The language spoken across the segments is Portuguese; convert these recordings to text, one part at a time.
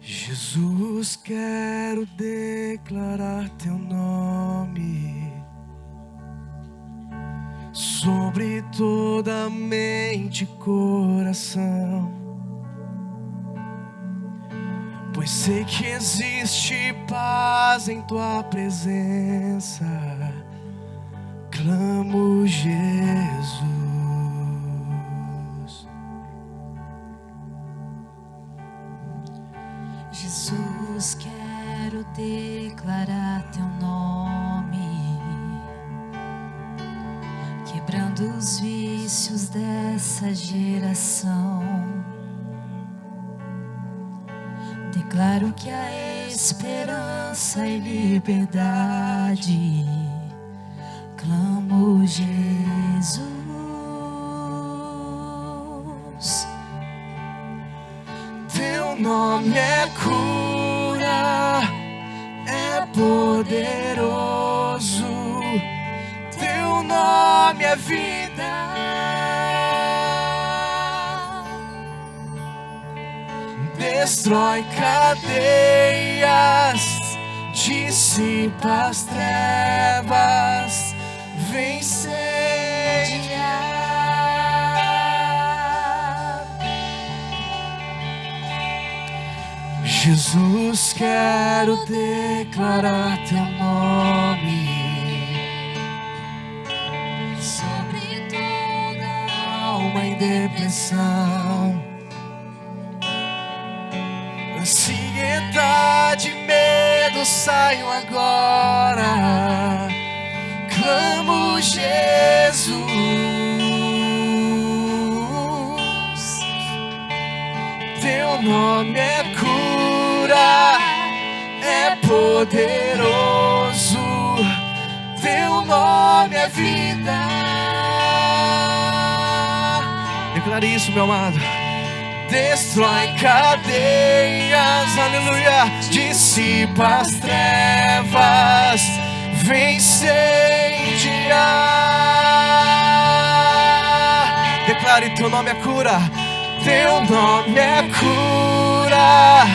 Jesus, quero declarar teu nome sobre toda mente e coração, pois sei que existe paz em tua presença. Clamo, Jesus. Jesus, quero declarar teu nome, quebrando os vícios dessa geração. Declaro que há esperança e liberdade. Clamo, Jesus. Teu nome é cura, é poderoso. Teu nome é vida. Destrói cadeias, dissipa as trevas, vem incendiar. Jesus, quero declarar teu nome Sobre toda alma em depressão, ansiedade e medo saiam agora. Clamo, Jesus. Teu nome é cura, é poderoso. Teu nome é vida. Declare isso, meu amado. Destrói cadeias, aleluia, dissipa as trevas, vem incendiar. Declare, teu nome é cura, teu nome é cura,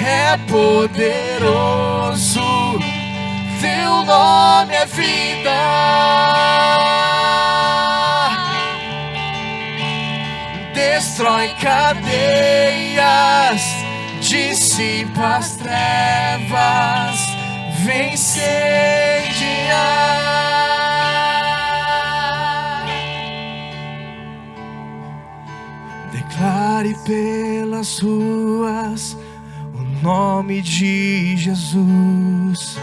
é poderoso, teu nome é vida. Destrói cadeias, dissipa as trevas, vem incendiar. Declare pelas ruas o nome de Jesus.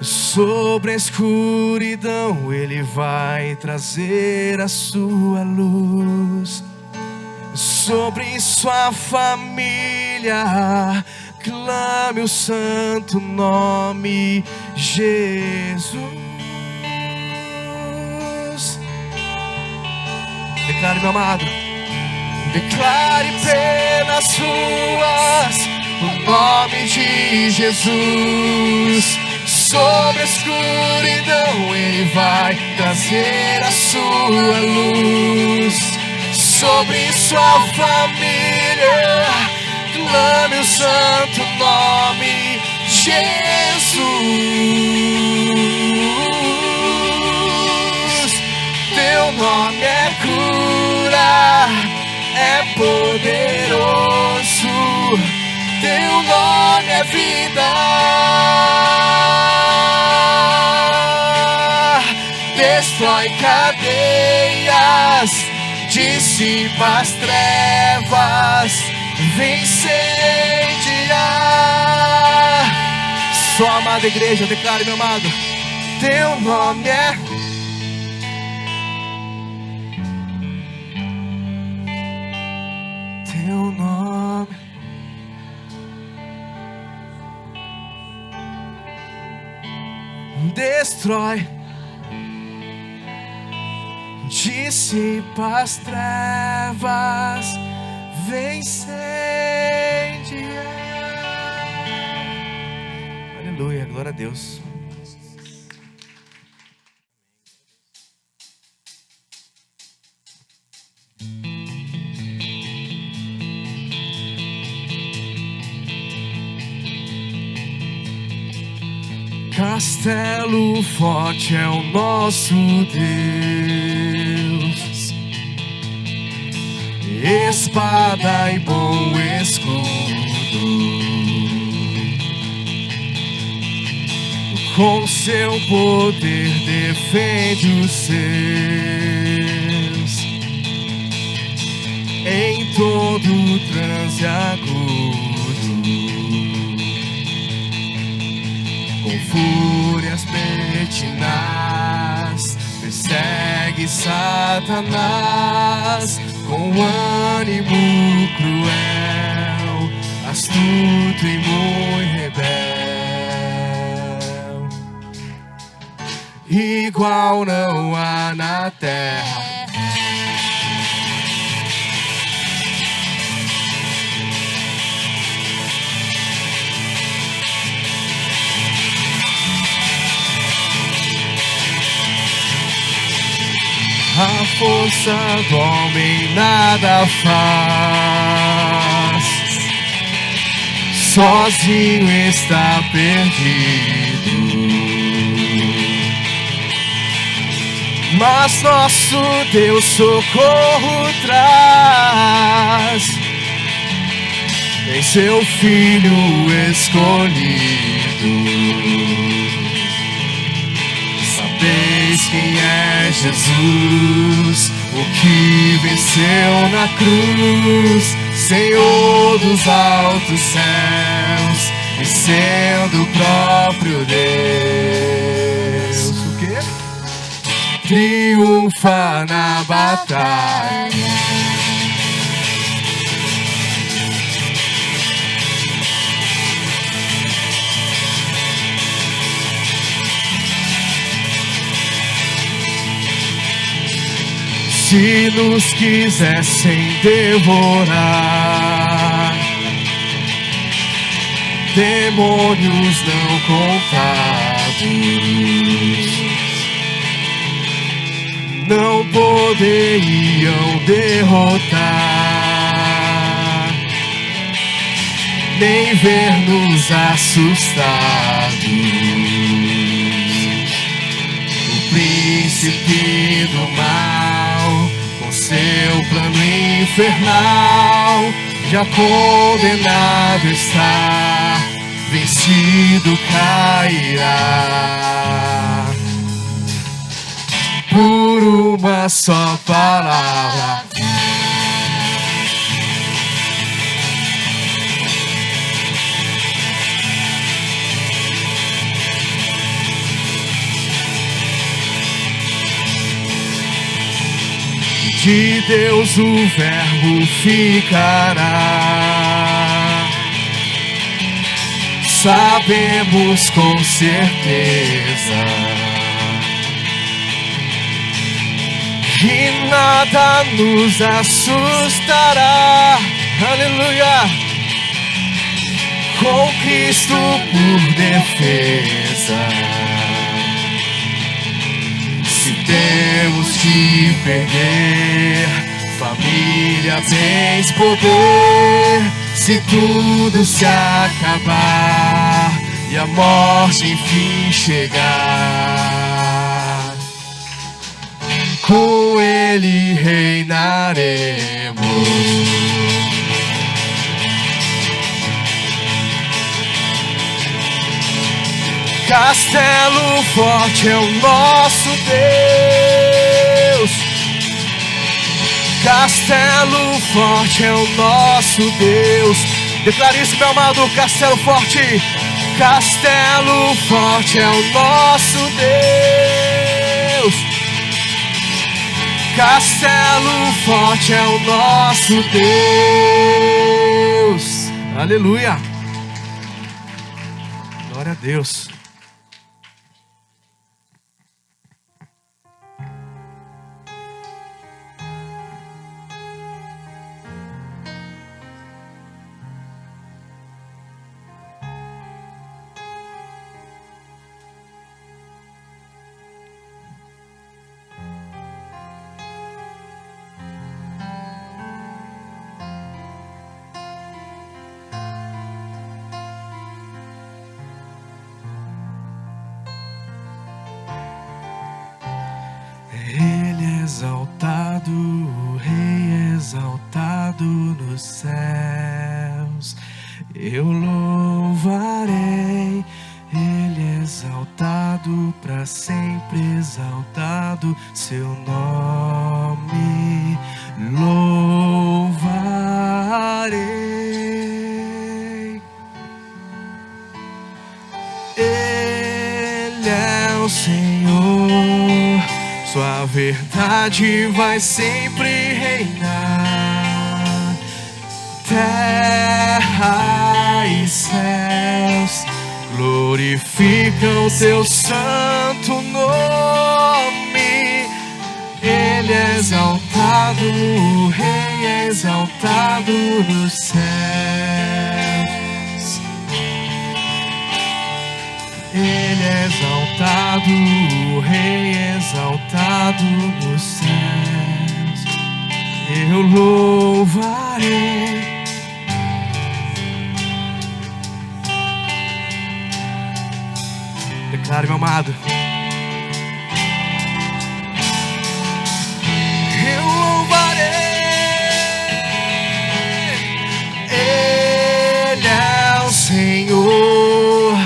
Sobre a escuridão Ele vai trazer a sua luz. Sobre sua família, clame o santo nome Jesus. Declare, meu amado, declare pelas ruas o nome de Jesus. Sobre a escuridão Ele vai trazer a sua luz. Sobre sua família, clame o santo nome Jesus. Teu nome é cura, é poderoso. Teu nome é vida. Destrói cadeias, dissipa as trevas, vem incendiar. Só, amada igreja, declare, meu amado, teu nome é teu nome. Destrói, dissipa as trevas, vem incendiar. Aleluia, glória a Deus. Castelo forte é o nosso Deus, espada e bom escudo, com seu poder defende os seus em todo transe agudo. Com fúrias pertinaz, persegue Satanás com ânimo cruel, astuto e muito rebelde. Igual não há na terra. A força do homem nada faz, sozinho está perdido. Mas nosso Deus socorro traz em seu Filho escolhido. Sabeis quem é Jesus, o que venceu na cruz, Senhor dos altos céus e sendo o próprio Deus. O quê? Triunfa na batalha. Se nos quisessem devorar, demônios não contados não poderiam derrotar, nem ver-nos assustados. O príncipe do mal, com seu plano infernal, já condenado está, vencido cairá. Por uma só palavra. De Deus o verbo ficará, sabemos com certeza que nada nos assustará. Aleluia! Com Cristo por defesa, se temos que perder família, bens, poder, se tudo se acabar e a morte enfim chegar, com Ele reinaremos. Castelo forte é o nosso Deus, castelo forte é o nosso Deus. Declare isso, meu amado. Castelo forte, castelo forte é o nosso Deus, castelo forte é o nosso Deus. Aleluia, glória a Deus. o Rei exaltado nos céus. Eu louvarei, Ele exaltado, para sempre exaltado, seu nome louvarei. Ele é o Senhor, sua verdade vai sempre reinar. Terra e céus glorificam teu santo nome. Ele é exaltado, o Rei é exaltado nos céus. Ele é exaltado, o Rei é exaltado nos céus. Eu louvarei. Declare, meu amado. Eu louvarei. Ele é o Senhor,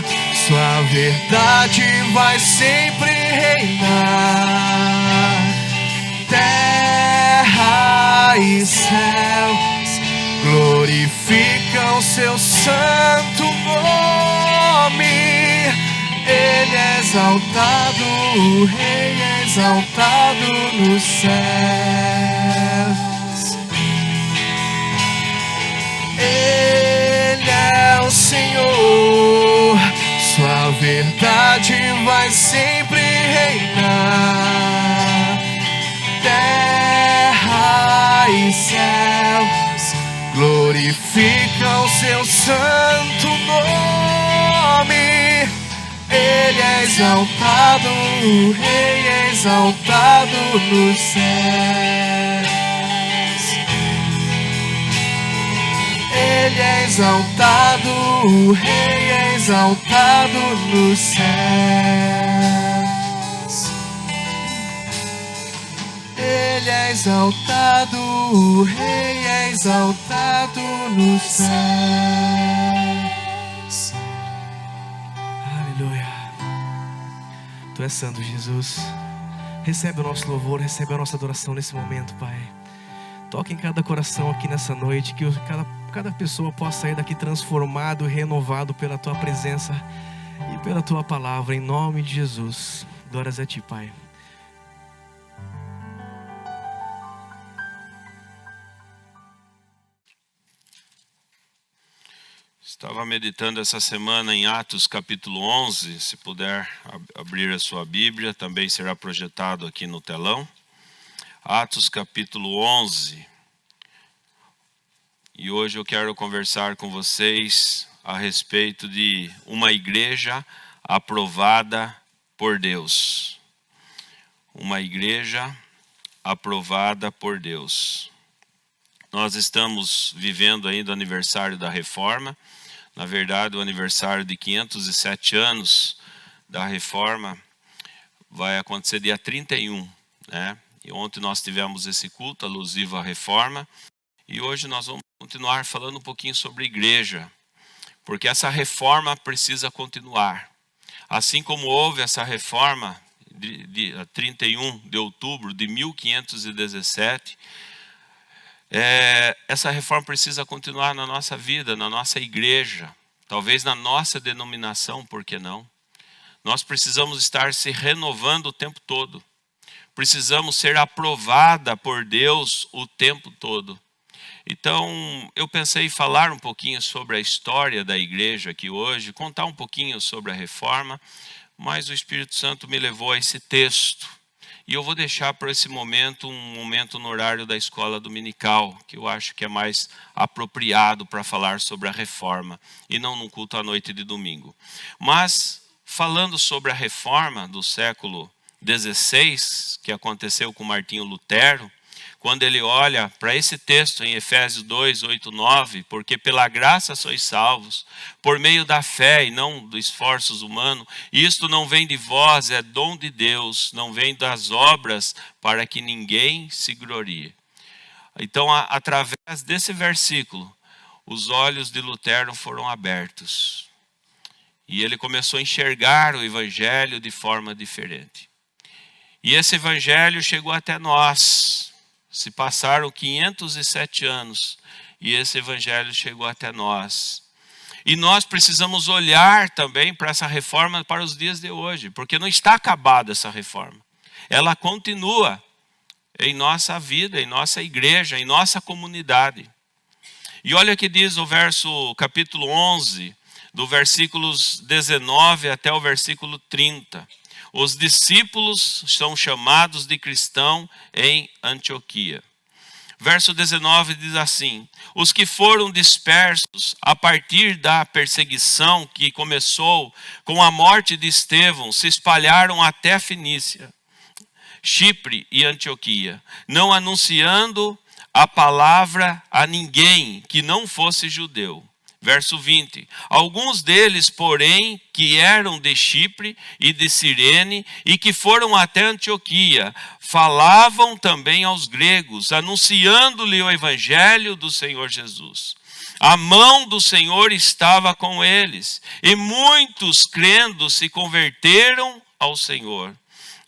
sua verdade vai sempre reinar. Terra e céus glorificam seu santo nome. Ele é exaltado, o Rei é exaltado nos céus. Ele é o Senhor, sua verdade vai sempre reinar. Terra e céus glorificam seu santo nome. Ele é exaltado, o Rei é exaltado nos céus. Ele é exaltado, o Rei é exaltado nos céus. Ele é exaltado, o Rei é exaltado nos céus. Aleluia. Tu és santo, Jesus. Recebe o nosso louvor, recebe a nossa adoração nesse momento, Pai. Toque em cada coração aqui nessa noite, que cada pessoa possa sair daqui transformado e renovado pela Tua presença e pela Tua palavra, em nome de Jesus. Glórias a Ti, Pai. Estava meditando essa semana em Atos capítulo 11, se puder abrir a sua Bíblia, também será projetado aqui no telão. Atos capítulo 11. E hoje eu quero conversar com vocês a respeito de uma igreja aprovada por Deus. Uma igreja aprovada por Deus. Nós estamos vivendo ainda o aniversário da Reforma. Na verdade, o aniversário de 507 anos da Reforma vai acontecer dia 31, né? E ontem nós tivemos esse culto alusivo à Reforma. E hoje nós vamos continuar falando um pouquinho sobre igreja. Porque essa reforma precisa continuar. Assim como houve essa reforma de 31 de outubro de 1517, essa reforma precisa continuar na nossa vida, na nossa igreja, talvez na nossa denominação, por que não? Nós precisamos estar se renovando o tempo todo. Precisamos ser aprovada por Deus o tempo todo. Então, eu pensei em falar um pouquinho sobre a história da igreja aqui hoje, contar um pouquinho sobre a reforma, mas o Espírito Santo me levou a esse texto. E eu vou deixar para esse momento, um momento no horário da escola dominical, que eu acho que é mais apropriado para falar sobre a reforma, e não num culto à noite de domingo. Mas, falando sobre a reforma do século XVI, que aconteceu com Martinho Lutero, quando ele olha para esse texto em Efésios 2, 8, 9, porque pela graça sois salvos, por meio da fé e não dos esforços humanos, e isto não vem de vós, é dom de Deus, não vem das obras, para que ninguém se glorie. Então, através desse versículo, os olhos de Lutero foram abertos. E ele começou a enxergar o evangelho de forma diferente. E esse evangelho chegou até nós. Se passaram 507 anos e esse evangelho chegou até nós. E nós precisamos olhar também para essa reforma para os dias de hoje, porque não está acabada essa reforma. Ela continua em nossa vida, em nossa igreja, em nossa comunidade. E olha o que diz o capítulo 11, do versículos 19 até o versículo 30. Os discípulos são chamados de cristão em Antioquia. Verso 19 diz assim: os que foram dispersos a partir da perseguição que começou com a morte de Estevão se espalharam até a Fenícia, Chipre e Antioquia, não anunciando a palavra a ninguém que não fosse judeu. Verso 20. Alguns deles, porém, que eram de Chipre e de Cirene e que foram até Antioquia, falavam também aos gregos, anunciando-lhe o evangelho do Senhor Jesus. A mão do Senhor estava com eles, e muitos crendo se converteram ao Senhor.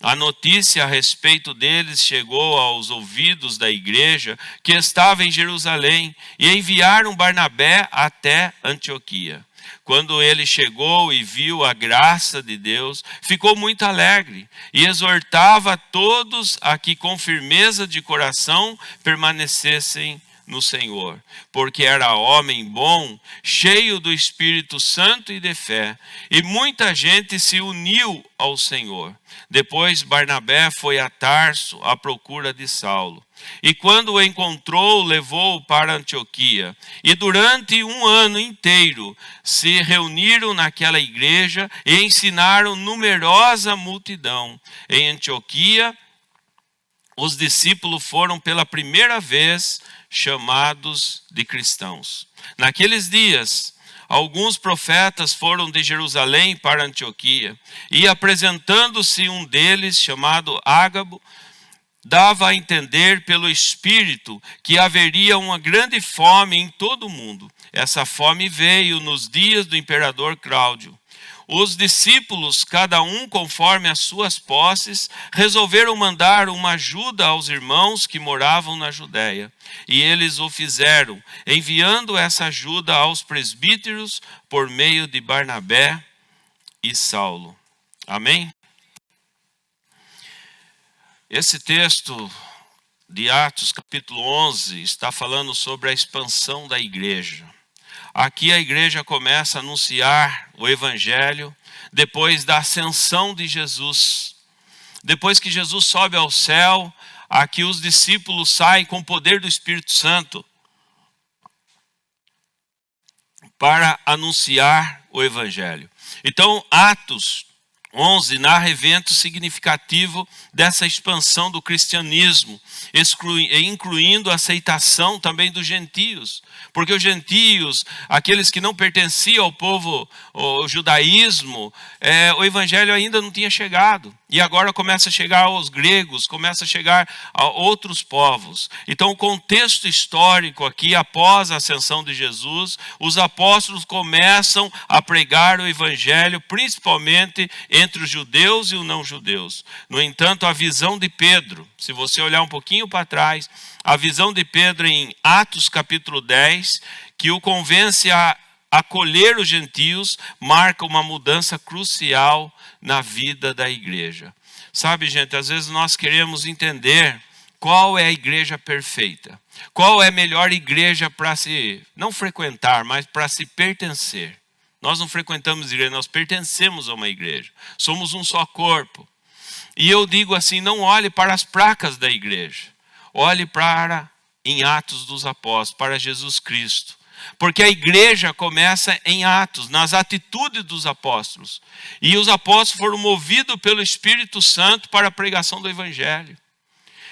A notícia a respeito deles chegou aos ouvidos da igreja que estava em Jerusalém e enviaram Barnabé até Antioquia. Quando ele chegou e viu a graça de Deus, ficou muito alegre e exortava a todos a que com firmeza de coração permanecessem no Senhor, porque era homem bom, cheio do Espírito Santo e de fé, e muita gente se uniu ao Senhor. Depois Barnabé foi a Tarso à procura de Saulo, e quando o encontrou, levou-o para Antioquia, e durante 1 ano inteiro se reuniram naquela igreja e ensinaram numerosa multidão. Em Antioquia, os discípulos foram pela primeira vez chamados de cristãos. Naqueles dias, alguns profetas foram de Jerusalém para Antioquia, e apresentando-se um deles, chamado Ágabo, dava a entender pelo Espírito que haveria uma grande fome em todo o mundo. Essa fome veio nos dias do imperador Cláudio. Os discípulos, cada um conforme as suas posses, resolveram mandar uma ajuda aos irmãos que moravam na Judéia. E eles o fizeram, enviando essa ajuda aos presbíteros por meio de Barnabé e Saulo. Amém? Esse texto de Atos, capítulo 11, está falando sobre a expansão da igreja. Aqui a igreja começa a anunciar o evangelho depois da ascensão de Jesus. Depois que Jesus sobe ao céu, aqui os discípulos saem com o poder do Espírito Santo para anunciar o evangelho. Então, Atos 11 narra evento significativo dessa expansão do cristianismo, incluindo a aceitação também dos gentios. Porque os gentios, aqueles que não pertenciam ao povo, ao judaísmo, o evangelho ainda não tinha chegado. E agora começa a chegar aos gregos, começa a chegar a outros povos. Então o contexto histórico aqui, após a ascensão de Jesus, os apóstolos começam a pregar o evangelho, principalmente entre os judeus e os não judeus. No entanto, a visão de Pedro, se você olhar um pouquinho para trás, a visão de Pedro em Atos capítulo 10, que o convence a acolher os gentios, marca uma mudança crucial na vida da igreja. Sabe, gente, às vezes nós queremos entender qual é a igreja perfeita. Qual é a melhor igreja para se, não frequentar, mas para se pertencer. Nós não frequentamos igreja, nós pertencemos a uma igreja. Somos um só corpo. E eu digo assim, não olhe para as placas da igreja. Olhe para, em Atos dos Apóstolos, para Jesus Cristo. Porque a igreja começa em Atos, nas atitudes dos apóstolos. E os apóstolos foram movidos pelo Espírito Santo para a pregação do Evangelho.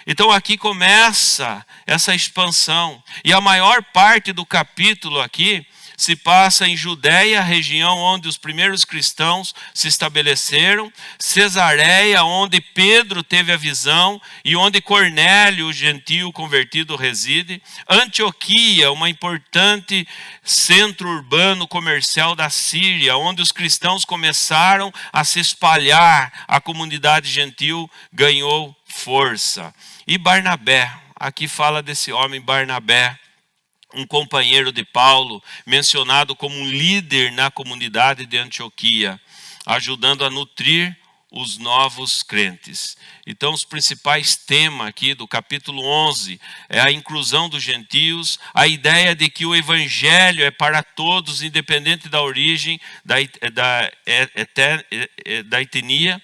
Então aqui começa essa expansão. E a maior parte do capítulo aqui se passa em Judéia, região onde os primeiros cristãos se estabeleceram, Cesareia, onde Pedro teve a visão e onde Cornélio, o gentio convertido, reside, Antioquia, uma importante centro urbano comercial da Síria, onde os cristãos começaram a se espalhar, a comunidade gentil ganhou força. E Barnabé, aqui fala desse homem Barnabé, um companheiro de Paulo, mencionado como um líder na comunidade de Antioquia, ajudando a nutrir os novos crentes. Então, os principais temas aqui do capítulo 11 é a inclusão dos gentios, a ideia de que o evangelho é para todos, independente da origem, da etnia.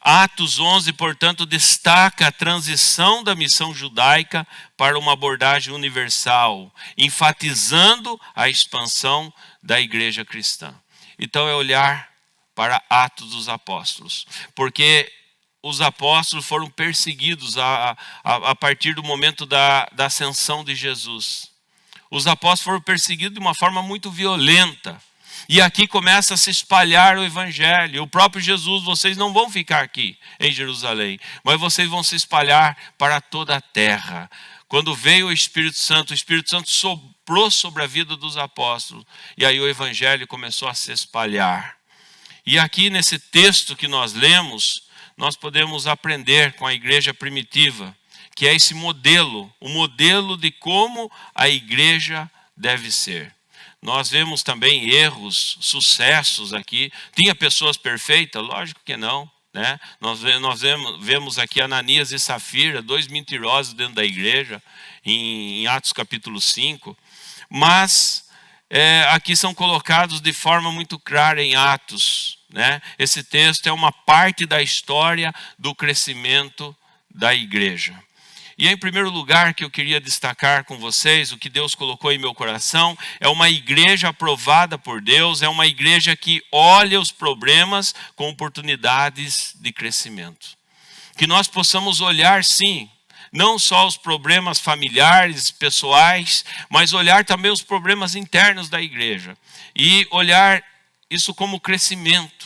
Atos 11, portanto, destaca a transição da missão judaica para uma abordagem universal, enfatizando a expansão da igreja cristã. Então é olhar para Atos dos Apóstolos, porque os apóstolos foram perseguidos a partir do momento da ascensão de Jesus. Os apóstolos foram perseguidos de uma forma muito violenta. E aqui começa a se espalhar o evangelho. O próprio Jesus, vocês não vão ficar aqui em Jerusalém, mas vocês vão se espalhar para toda a terra. Quando veio o Espírito Santo soprou sobre a vida dos apóstolos. E aí o evangelho começou a se espalhar. E aqui nesse texto que nós lemos, nós podemos aprender com a igreja primitiva, que é esse modelo, o modelo de como a igreja deve ser. Nós vemos também erros, sucessos aqui. Tinha pessoas perfeitas? Lógico que não, né? Nós vemos aqui Ananias e Safira, 2 mentirosos dentro da igreja, em Atos capítulo 5. Mas aqui são colocados de forma muito clara em Atos, né? Esse texto é uma parte da história do crescimento da igreja. E em primeiro lugar que eu queria destacar com vocês, o que Deus colocou em meu coração, é uma igreja aprovada por Deus, é uma igreja que olha os problemas com oportunidades de crescimento. Que nós possamos olhar, sim, não só os problemas familiares, pessoais, mas olhar também os problemas internos da igreja. E olhar isso como crescimento.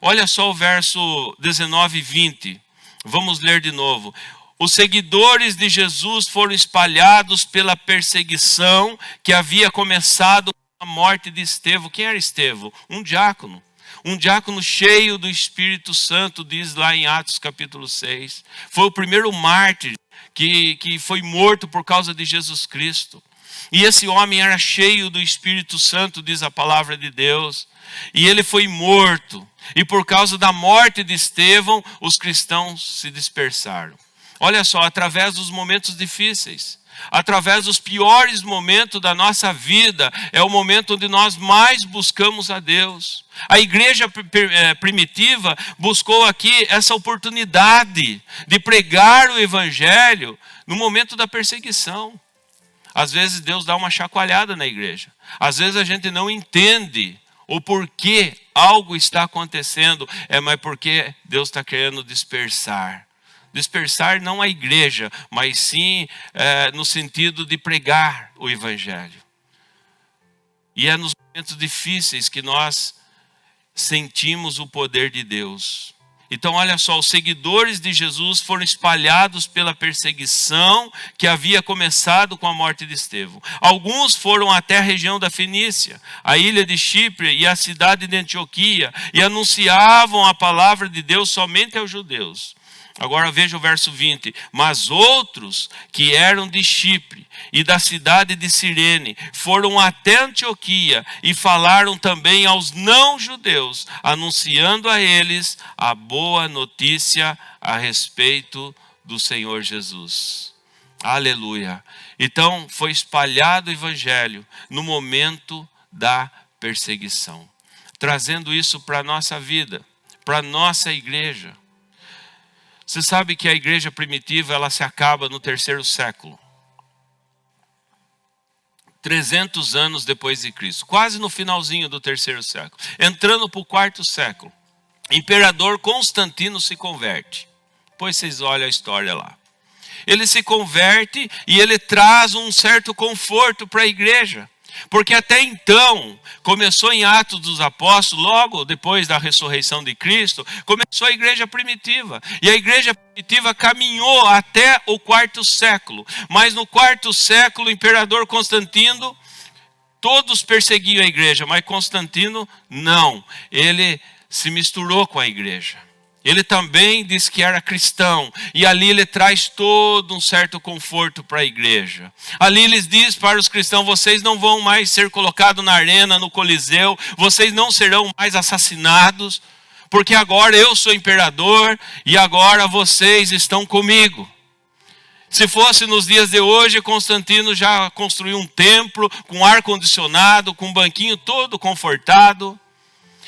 Olha só o verso 19 e 20. Vamos ler de novo. Os seguidores de Jesus foram espalhados pela perseguição que havia começado com a morte de Estevão. Quem era Estevão? Um diácono. Um diácono cheio do Espírito Santo, diz lá em Atos capítulo 6. Foi o primeiro mártir que foi morto por causa de Jesus Cristo. E esse homem era cheio do Espírito Santo, diz a palavra de Deus. E ele foi morto. E por causa da morte de Estevão, os cristãos se dispersaram. Olha só, através dos momentos difíceis, através dos piores momentos da nossa vida, é o momento onde nós mais buscamos a Deus. A igreja primitiva buscou aqui essa oportunidade de pregar o evangelho no momento da perseguição. Às vezes Deus dá uma chacoalhada na igreja. Às vezes a gente não entende o porquê algo está acontecendo, mas porque Deus está querendo dispersar. Dispersar não a igreja, mas sim no sentido de pregar o evangelho. E é nos momentos difíceis que nós sentimos o poder de Deus. Então olha só, os seguidores de Jesus foram espalhados pela perseguição que havia começado com a morte de Estevão. Alguns foram até a região da Fenícia, a ilha de Chipre e a cidade de Antioquia, e anunciavam a palavra de Deus somente aos judeus. Agora veja o verso 20. Mas outros que eram de Chipre e da cidade de Cirene foram até Antioquia e falaram também aos não-judeus, anunciando a eles a boa notícia a respeito do Senhor Jesus. Aleluia. Então foi espalhado o evangelho no momento da perseguição, trazendo isso para a nossa vida, para a nossa igreja. Você sabe que a igreja primitiva ela se acaba no 3º século. 300 anos depois de Cristo. Quase no finalzinho do 3º século. Entrando para o 4º século. Imperador Constantino se converte. Depois vocês olham a história lá. ele se converte e ele traz um certo conforto para a igreja. Porque até então, começou em Atos dos Apóstolos, logo depois da ressurreição de Cristo, começou a igreja primitiva. E a igreja primitiva caminhou até o 4º século. Mas no 4º século, o imperador Constantino, todos perseguiam a igreja, mas Constantino não. Ele se misturou com a igreja. Ele também diz que era cristão. E ali ele traz todo um certo conforto para a igreja. Ali ele diz para os cristãos: vocês não vão mais ser colocados na arena, no Coliseu. Vocês não serão mais assassinados. Porque agora eu sou imperador e agora vocês estão comigo. Se fosse nos dias de hoje, Constantino já construiu um templo com ar-condicionado, com um banquinho todo confortado.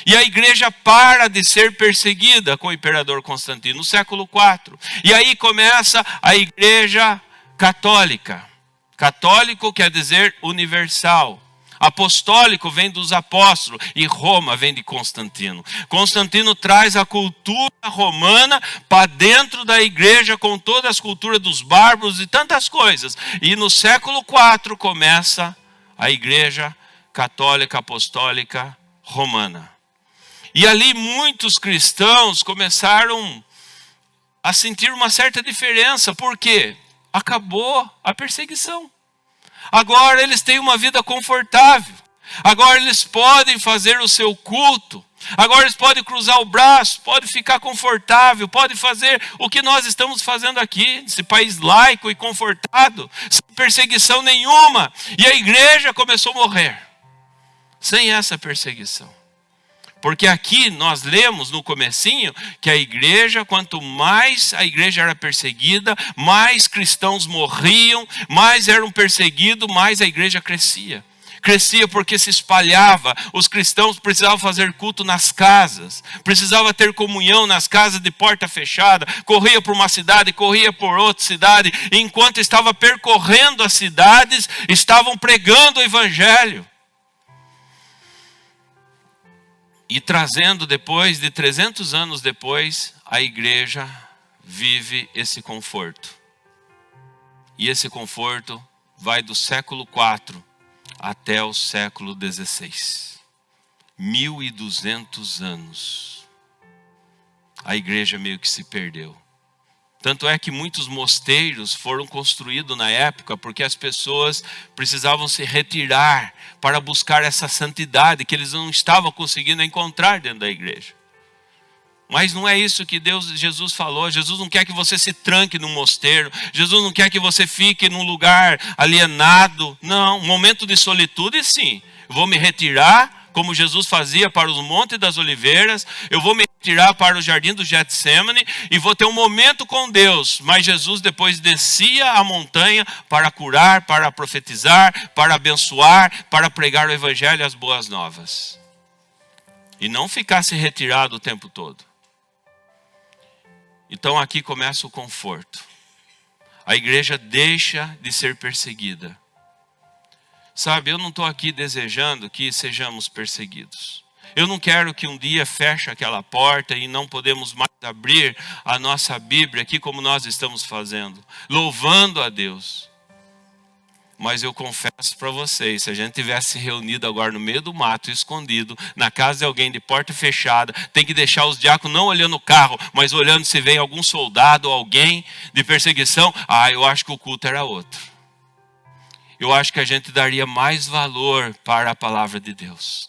E a igreja para de ser perseguida com o imperador Constantino, no século IV. E aí começa a igreja católica. Católico quer dizer universal. Apostólico vem dos apóstolos e Roma vem de Constantino. Constantino traz a cultura romana para dentro da igreja com todas as culturas dos bárbaros e tantas coisas. E no século IV começa a igreja católica apostólica romana. E ali muitos cristãos começaram a sentir uma certa diferença. Por quê? Acabou a perseguição. Agora eles têm uma vida confortável. Agora eles podem fazer o seu culto. Agora eles podem cruzar o braço, podem ficar confortável, podem fazer o que nós estamos fazendo aqui, nesse país laico e confortado, sem perseguição nenhuma. E a igreja começou a morrer sem essa perseguição. Porque aqui nós lemos no comecinho que a igreja, quanto mais a igreja era perseguida, mais cristãos morriam, mais eram perseguidos, mais a igreja crescia. Crescia porque se espalhava, os cristãos precisavam fazer culto nas casas, precisavam ter comunhão nas casas de porta fechada, corria por uma cidade, corria por outra cidade, e enquanto estava percorrendo as cidades, estavam pregando o evangelho. E trazendo depois, de 300 anos depois, a igreja vive esse conforto. E esse conforto vai do século IV até o século XVI. 1200 anos. A igreja meio que se perdeu. Tanto é que muitos mosteiros foram construídos na época porque as pessoas precisavam se retirar para buscar essa santidade que eles não estavam conseguindo encontrar dentro da igreja. Mas não é isso que Jesus falou. Jesus não quer que você se tranque num mosteiro. Jesus não quer que você fique num lugar alienado. Não, um momento de solitude sim. Eu vou me retirar, como Jesus fazia para os Montes das Oliveiras. Eu vou me retirar para o Jardim do Getsemane e vou ter um momento com Deus. Mas Jesus depois descia a montanha para curar, para profetizar, para abençoar, para pregar o evangelho e as boas novas. E não ficasse retirado o tempo todo. Então aqui começa o conforto. A igreja deixa de ser perseguida. Sabe, eu não estou aqui desejando que sejamos perseguidos. Eu não quero que um dia feche aquela porta e não podemos mais abrir a nossa Bíblia aqui como nós estamos fazendo, louvando a Deus. Mas eu confesso para vocês, se a gente tivesse reunido agora no meio do mato, escondido, na casa de alguém de porta fechada, tem que deixar os diáconos não olhando o carro, mas olhando se vem algum soldado ou alguém de perseguição, eu acho que o culto era outro. Eu acho que a gente daria mais valor para a palavra de Deus.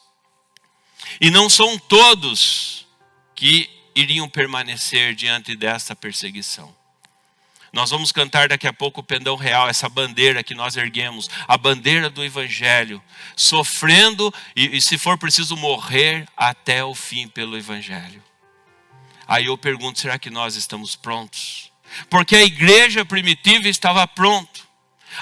E não são todos que iriam permanecer diante dessa perseguição. Nós vamos cantar daqui a pouco o pendão real, essa bandeira que nós erguemos, a bandeira do evangelho, sofrendo e se for preciso morrer até o fim pelo evangelho. Aí eu pergunto, será que nós estamos prontos? Porque a igreja primitiva estava pronta.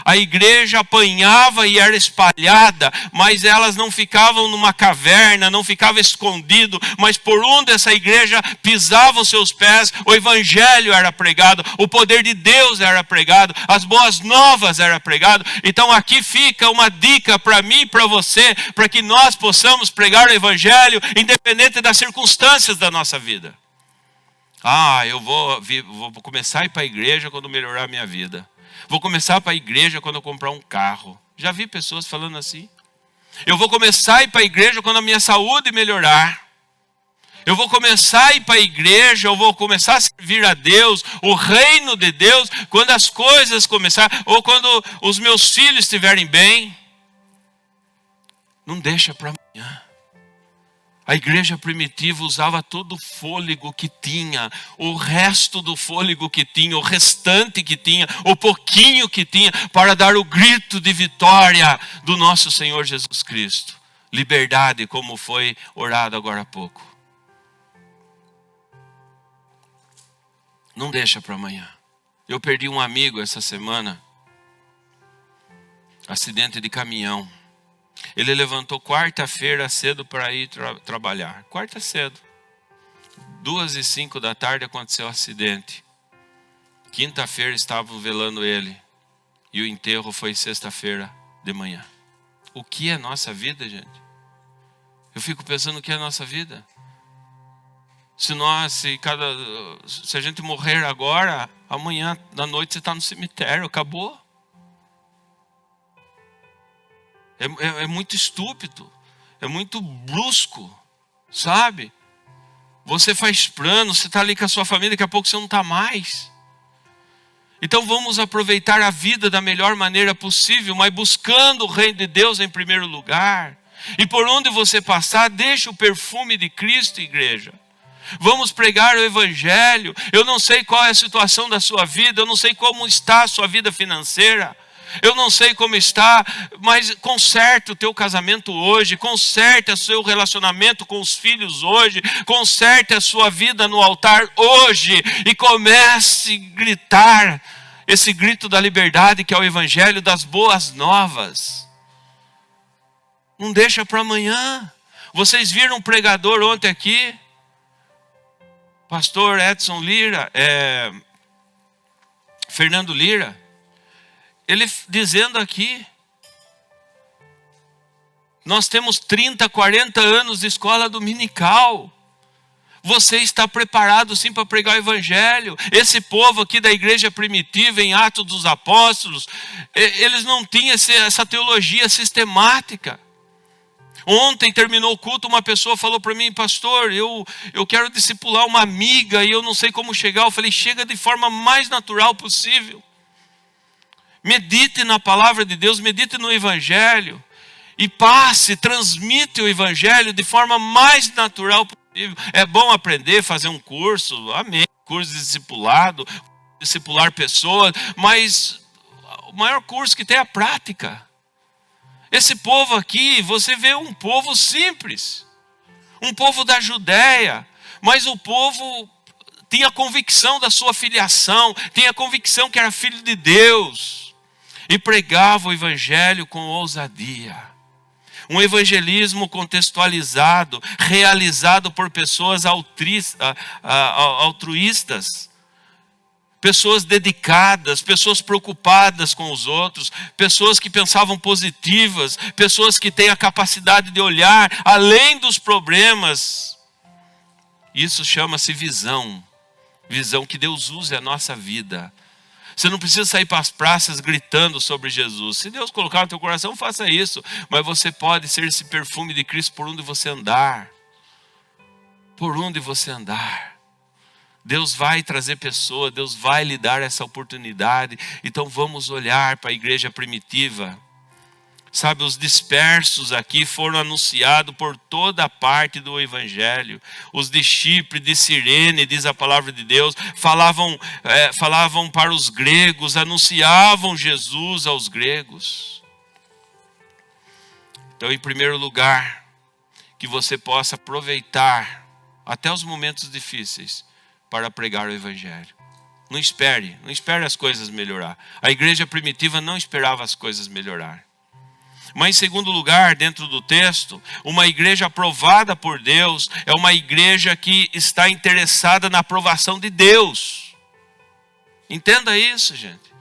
A igreja apanhava e era espalhada, mas elas não ficavam numa caverna, não ficavam escondido, mas por onde essa igreja pisava os seus pés, o evangelho era pregado, o poder de Deus era pregado, as boas novas era pregado. Então aqui fica uma dica para mim e para você, para que nós possamos pregar o evangelho independente das circunstâncias da nossa vida. Eu vou começar a ir para a igreja quando melhorar a minha vida. Vou começar para a igreja quando eu comprar um carro. Já vi pessoas falando assim. Eu vou começar a ir para a igreja quando a minha saúde melhorar. Eu vou começar a ir para a igreja, eu vou começar a servir a Deus, o reino de Deus, quando as coisas começarem, ou quando os meus filhos estiverem bem. Não deixa para amanhã. A igreja primitiva usava todo o fôlego que tinha, o resto do fôlego que tinha, o restante que tinha, o pouquinho que tinha, para dar o grito de vitória do nosso Senhor Jesus Cristo. Liberdade, como foi orado agora há pouco. Não deixa para amanhã. Eu perdi um amigo essa semana. Acidente de caminhão. Ele levantou quarta-feira cedo para ir trabalhar. Quarta cedo. 2h05 da tarde aconteceu o acidente. Quinta-feira estavam velando ele. E o enterro foi sexta-feira de manhã. O que é nossa vida, gente? Eu fico pensando o que é nossa vida. Se a gente morrer agora, amanhã da noite você está no cemitério, acabou. É muito estúpido, é muito brusco, sabe? Você faz planos, você está ali com a sua família, daqui a pouco você não está mais. Então vamos aproveitar a vida da melhor maneira possível, mas buscando o reino de Deus em primeiro lugar. E por onde você passar, deixa o perfume de Cristo, igreja. Vamos pregar o evangelho. Eu não sei qual é a situação da sua vida, eu não sei como está a sua vida financeira. Eu não sei como está, mas conserte o teu casamento hoje, conserte o seu relacionamento com os filhos hoje, conserte a sua vida no altar hoje e comece a gritar esse grito da liberdade que é o evangelho das boas novas. Não deixa para amanhã. Vocês viram um pregador ontem aqui? Pastor Edson Lira, Fernando Lira. Ele dizendo aqui, nós temos 30, 40 anos de escola dominical. Você está preparado sim para pregar o evangelho. Esse povo aqui da igreja primitiva, em Atos dos Apóstolos, eles não tinham essa teologia sistemática. Ontem terminou o culto, uma pessoa falou para mim: pastor, eu quero discipular uma amiga e eu não sei como chegar. Eu falei: chega de forma mais natural possível. Medite na palavra de Deus, medite no evangelho e transmite o evangelho de forma mais natural possível. É bom aprender, fazer um curso, amém, curso de discipulado, discipular pessoas, mas o maior curso que tem é a prática. Esse povo aqui, você vê um povo simples, um povo da Judéia, mas o povo tinha convicção da sua filiação, tinha convicção que era filho de Deus. E pregava o evangelho com ousadia. Um evangelismo contextualizado, realizado por pessoas altruístas. Pessoas dedicadas, pessoas preocupadas com os outros, pessoas que pensavam positivas, pessoas que têm a capacidade de olhar além dos problemas. Isso chama-se visão. Visão que Deus usa a nossa vida. Você não precisa sair para as praças gritando sobre Jesus. Se Deus colocar no teu coração, faça isso. Mas você pode ser esse perfume de Cristo por onde você andar. Por onde você andar. Deus vai trazer pessoas, Deus vai lhe dar essa oportunidade. Então vamos olhar para a igreja primitiva. Sabe, os dispersos aqui foram anunciados por toda parte do evangelho. Os de Chipre, de Cirene, diz a palavra de Deus, falavam para os gregos, anunciavam Jesus aos gregos. Então, em primeiro lugar, que você possa aproveitar até os momentos difíceis para pregar o evangelho. Não espere as coisas melhorar. A igreja primitiva não esperava as coisas melhorar. Mas em segundo lugar, dentro do texto, uma igreja aprovada por Deus é uma igreja que está interessada na aprovação de Deus. Entenda isso, gente.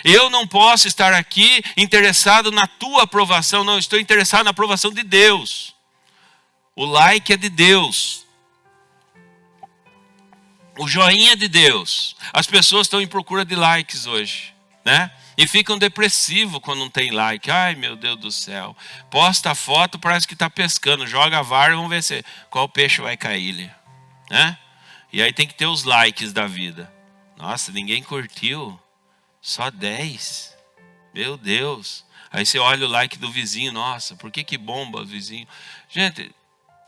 Eu não posso estar aqui interessado na tua aprovação, não, estou interessado na aprovação de Deus. O like é de Deus. o joinha de Deus. As pessoas estão em procura de likes hoje, né? E ficam depressivos quando não tem like. Ai, meu Deus do céu. Posta a foto, parece que está pescando. Joga a vara, vamos ver qual peixe vai cair ali, né? E aí tem que ter os likes da vida. Nossa, ninguém curtiu. Só 10. Meu Deus. Aí você olha o like do vizinho. Nossa, por que bomba o vizinho? Gente,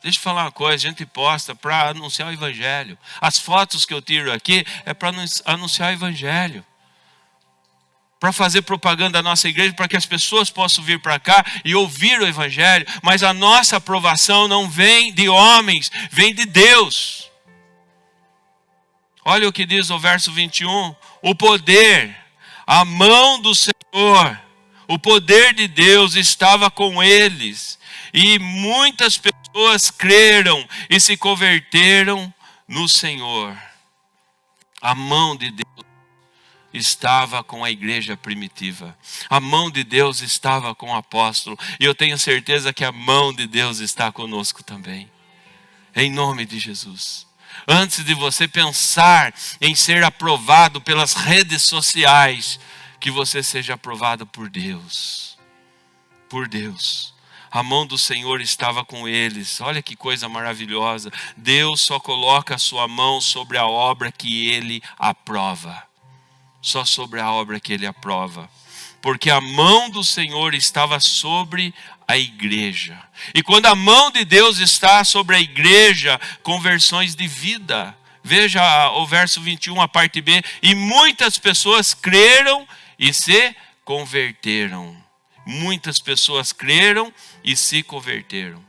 deixa eu falar uma coisa. A gente posta para anunciar o evangelho. As fotos que eu tiro aqui é para anunciar o evangelho. Para fazer propaganda da nossa igreja, para que as pessoas possam vir para cá e ouvir o evangelho. Mas a nossa aprovação não vem de homens, vem de Deus. Olha o que diz o verso 21. O poder, a mão do Senhor, o poder de Deus estava com eles. E muitas pessoas creram e se converteram no Senhor. A mão de Deus estava com a igreja primitiva. A mão de Deus estava com o apóstolo. E eu tenho certeza que a mão de Deus está conosco também. Em nome de Jesus. Antes de você pensar em ser aprovado pelas redes sociais, que você seja aprovado por Deus. Por Deus. A mão do Senhor estava com eles. Olha que coisa maravilhosa. Deus só coloca a sua mão sobre a obra que Ele aprova. Só sobre a obra que Ele aprova. Porque a mão do Senhor estava sobre a igreja. E quando a mão de Deus está sobre a igreja, conversões de vida. Veja o verso 21, a parte B. E muitas pessoas creram e se converteram. Muitas pessoas creram e se converteram.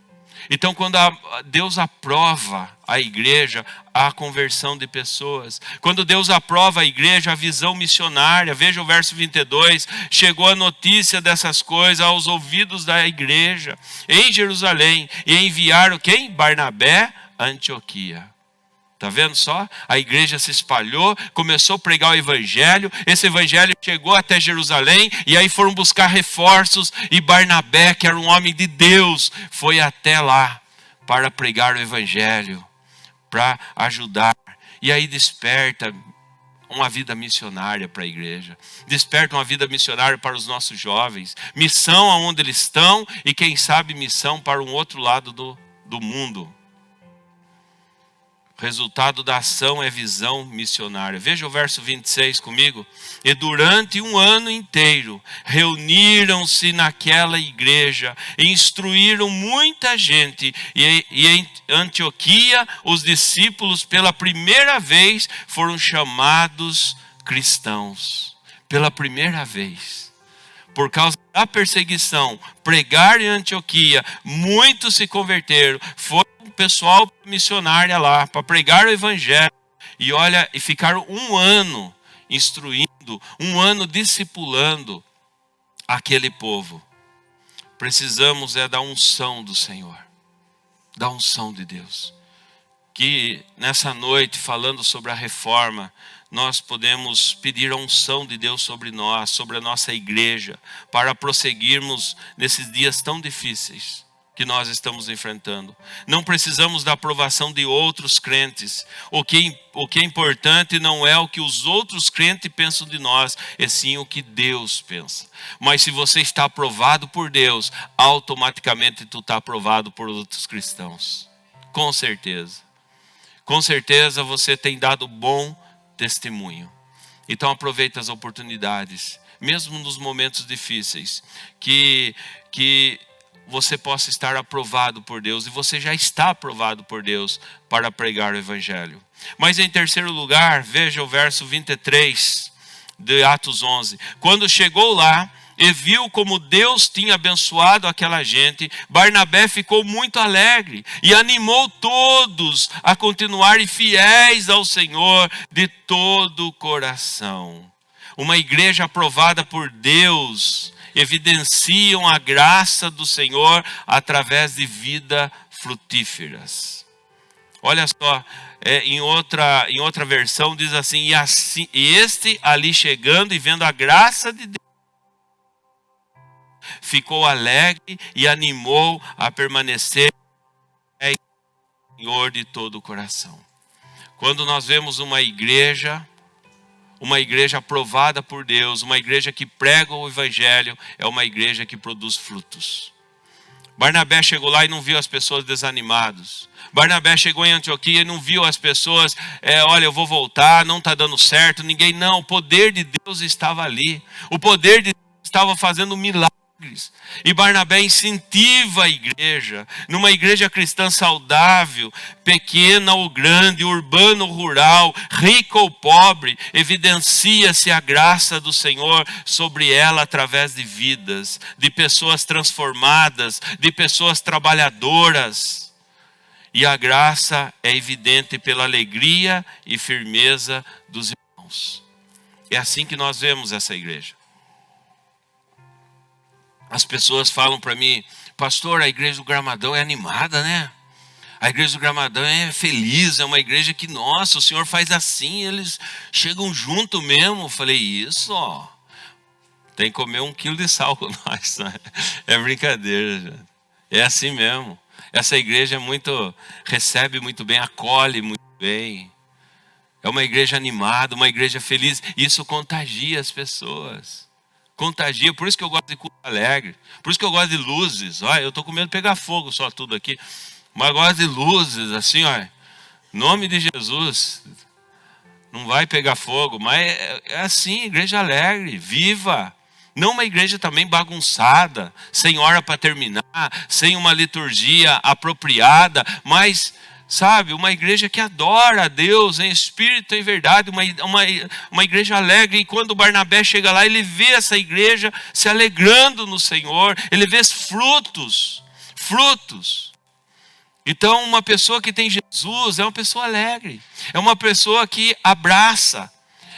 Então, quando Deus aprova a igreja, há conversão de pessoas. Quando Deus aprova a igreja, a visão missionária. Veja o verso 22. Chegou a notícia dessas coisas aos ouvidos da igreja em Jerusalém. E enviaram quem? Barnabé a Antioquia. Está vendo só? A igreja se espalhou, começou a pregar o evangelho. Esse evangelho chegou até Jerusalém. E aí foram buscar reforços. E Barnabé, que era um homem de Deus, foi até lá para pregar o evangelho, para ajudar. E aí desperta uma vida missionária para a igreja. Desperta uma vida missionária para os nossos jovens. Missão aonde eles estão. E quem sabe missão para um outro lado do mundo. Resultado da ação é visão missionária. Veja o verso 26 comigo. E durante um ano inteiro, reuniram-se naquela igreja, e instruíram muita gente. E em Antioquia, os discípulos, pela primeira vez, foram chamados cristãos. Pela primeira vez. Por causa da perseguição, pregar em Antioquia, muitos se converteram. Foi o pessoal missionário lá para pregar o evangelho. E olha, e ficaram um ano instruindo, um ano discipulando aquele povo. Precisamos da unção do Senhor, da unção de Deus. Que nessa noite, falando sobre a reforma, nós podemos pedir a unção de Deus sobre nós, sobre a nossa igreja, para prosseguirmos nesses dias tão difíceis que nós estamos enfrentando. Não precisamos da aprovação de outros crentes. O que é importante não é o que os outros crentes pensam de nós, é sim o que Deus pensa. Mas se você está aprovado por Deus, automaticamente tu está aprovado por outros cristãos. Com certeza. Com certeza você tem dado bom testemunho. Então aproveita as oportunidades, mesmo nos momentos difíceis, que você possa estar aprovado por Deus, e você já está aprovado por Deus para pregar o evangelho. Mas em terceiro lugar, veja o verso 23 de Atos 11. Quando chegou lá e viu como Deus tinha abençoado aquela gente, Barnabé ficou muito alegre e animou todos a continuarem fiéis ao Senhor de todo o coração. Uma igreja aprovada por Deus evidenciam a graça do Senhor através de vidas frutíferas. Olha só, em outra versão diz assim, e este ali chegando e vendo a graça de Deus, ficou alegre e animou a permanecer Senhor de todo o coração. Quando nós vemos uma igreja aprovada por Deus, uma igreja que prega o evangelho, é uma igreja que produz frutos. Barnabé chegou lá e não viu as pessoas desanimadas. Barnabé chegou em Antioquia e não viu as pessoas, olha, eu vou voltar, não está dando certo, ninguém não. O poder de Deus estava ali. O poder de Deus estava fazendo milagres. E Barnabé incentiva a igreja, numa igreja cristã saudável, pequena ou grande, urbano ou rural, rico ou pobre, evidencia-se a graça do Senhor sobre ela através de vidas, de pessoas transformadas, de pessoas trabalhadoras. E a graça é evidente pela alegria e firmeza dos irmãos. É assim que nós vemos essa igreja. As pessoas falam para mim, pastor, a igreja do Gramadão é animada, né? A igreja do Gramadão é feliz, é uma igreja que, nossa, o Senhor faz assim, eles chegam junto mesmo. Eu falei, isso, ó, tem que comer 1 quilo de sal com nós, né? É brincadeira, gente. É assim mesmo. Essa igreja recebe muito bem, acolhe muito bem. É uma igreja animada, uma igreja feliz. Isso contagia as pessoas. Contagia, por isso que eu gosto de culto alegre, por isso que eu gosto de luzes. Olha, eu estou com medo de pegar fogo só tudo aqui, mas eu gosto de luzes, assim, olha, em nome de Jesus, não vai pegar fogo, mas é assim, igreja alegre, viva. Não uma igreja também bagunçada, sem hora para terminar, sem uma liturgia apropriada, mas, sabe, uma igreja que adora a Deus em espírito e em verdade, uma igreja alegre. E quando Barnabé chega lá, ele vê essa igreja se alegrando no Senhor, ele vê frutos. Então uma pessoa que tem Jesus é uma pessoa alegre, é uma pessoa que abraça,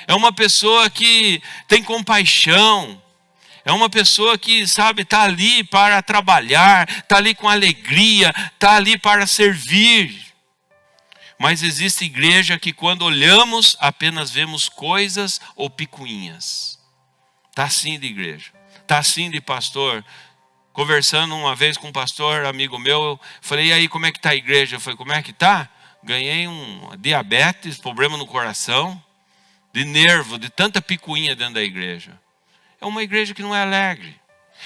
é uma pessoa que tem compaixão, é uma pessoa que, sabe, está ali para trabalhar, está ali com alegria, está ali para servir. Mas existe igreja que quando olhamos apenas vemos coisas ou picuinhas. Está assim de igreja, está assim de pastor. Conversando uma vez com um pastor, amigo meu, eu falei, e aí, como é que está a igreja? Eu falei, como é que está? Ganhei um diabetes, problema no coração, de nervo, de tanta picuinha dentro da igreja. É uma igreja que não é alegre.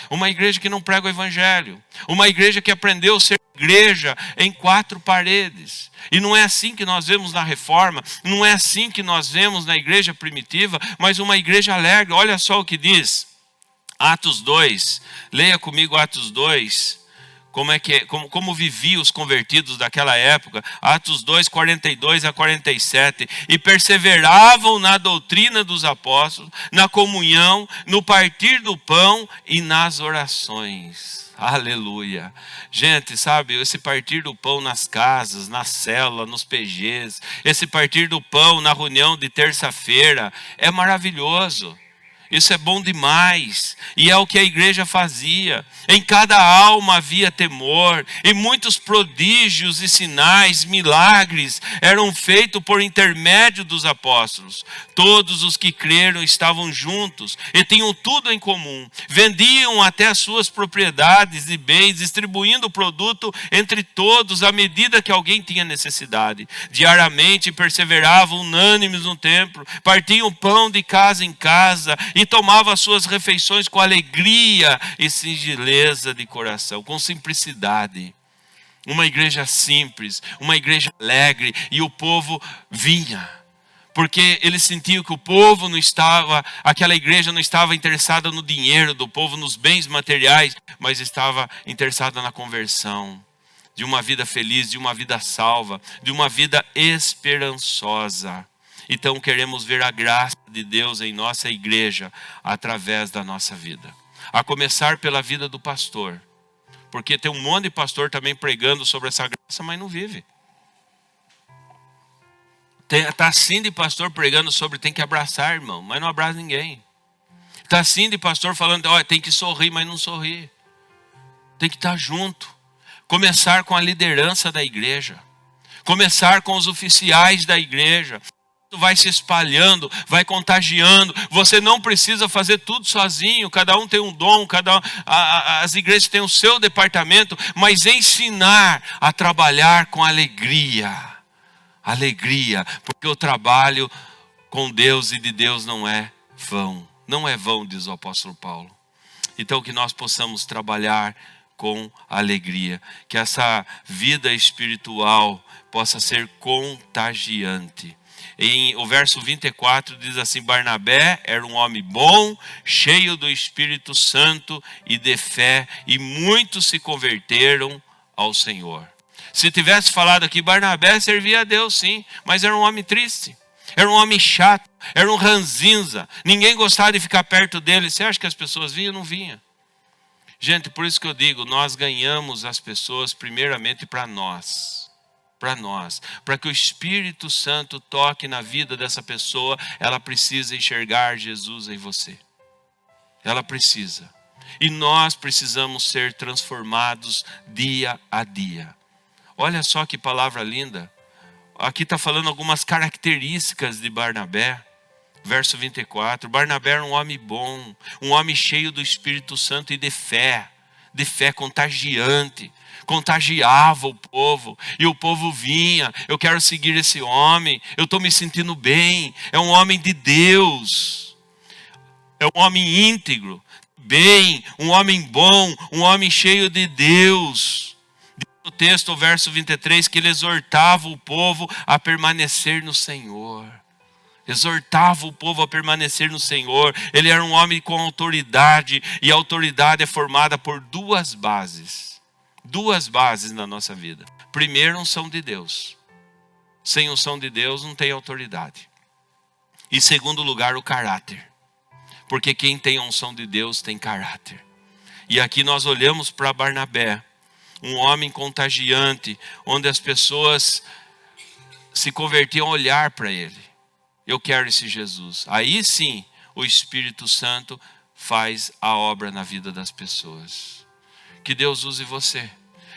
Uma igreja que não prega o evangelho. Uma igreja que aprendeu a ser igreja em 4 paredes. E não é assim que nós vemos na reforma. Não é assim que nós vemos na igreja primitiva. Mas uma igreja alegre. Olha só o que diz. Atos 2. Leia comigo Atos 2. Como viviam os convertidos daquela época. Atos 2, 42 a 47. E perseveravam na doutrina dos apóstolos, na comunhão, no partir do pão e nas orações. Aleluia. Gente, sabe, esse partir do pão nas casas, na célula, nos PGs, esse partir do pão na reunião de terça-feira, é maravilhoso. Isso é bom demais, e é o que a igreja fazia. Em cada alma havia temor, e muitos prodígios e sinais, milagres, eram feitos por intermédio dos apóstolos. Todos os que creram estavam juntos, e tinham tudo em comum. Vendiam até as suas propriedades e bens, distribuindo o produto entre todos, à medida que alguém tinha necessidade. Diariamente perseveravam unânimes no templo, partiam pão de casa em casa, e tomava as suas refeições com alegria e singeleza de coração, com simplicidade. Uma igreja simples, uma igreja alegre, e o povo vinha. Porque eles sentiam que o povo não estava, aquela igreja não estava interessada no dinheiro do povo, nos bens materiais, mas estava interessada na conversão, de uma vida feliz, de uma vida salva, de uma vida esperançosa. Então queremos ver a graça de Deus em nossa igreja através da nossa vida. A começar pela vida do pastor. Porque tem um monte de pastor também pregando sobre essa graça, mas não vive. Está assim de pastor pregando sobre tem que abraçar, irmão, mas não abraça ninguém. Está assim de pastor falando, olha, tem que sorrir, mas não sorri. Tem que estar junto. Começar com a liderança da igreja. Começar com os oficiais da igreja. Vai se espalhando, vai contagiando. Você não precisa fazer tudo sozinho. Cada um tem um dom, as igrejas têm o seu departamento, mas ensinar a trabalhar com alegria. Alegria, porque o trabalho com Deus e de Deus não é vão. Não é vão, diz o apóstolo Paulo. Então que nós possamos trabalhar com alegria. Que essa vida espiritual possa ser contagiante. O verso 24 diz assim: Barnabé era um homem bom, cheio do Espírito Santo e de fé, e muitos se converteram ao Senhor. Se tivesse falado aqui, Barnabé servia a Deus sim, mas era um homem triste, era um homem chato, era um ranzinza, ninguém gostava de ficar perto dele. Você acha que as pessoas vinham? Não vinham. Gente, por isso que eu digo, nós ganhamos as pessoas primeiramente para nós. Para que o Espírito Santo toque na vida dessa pessoa, ela precisa enxergar Jesus em você. Ela precisa. E nós precisamos ser transformados dia a dia. Olha só que palavra linda. Aqui está falando algumas características de Barnabé. Verso 24. Barnabé era um homem bom, um homem cheio do Espírito Santo e de fé contagiante. Contagiava o povo, e o povo vinha: eu quero seguir esse homem, eu estou me sentindo bem, é um homem de Deus, é um homem íntegro, bem, um homem bom, um homem cheio de Deus. Diz no texto, o verso 23, que ele exortava o povo a permanecer no Senhor. Exortava o povo a permanecer no Senhor. Ele era um homem com autoridade, e a autoridade é formada por duas bases. Duas bases na nossa vida. Primeiro, unção de Deus. Sem unção de Deus não tem autoridade. E segundo lugar, o caráter. Porque quem tem a unção de Deus tem caráter. E aqui nós olhamos para Barnabé, um homem contagiante, onde as pessoas se convertiam a olhar para ele. Eu quero esse Jesus. Aí sim, o Espírito Santo faz a obra na vida das pessoas. Que Deus use você.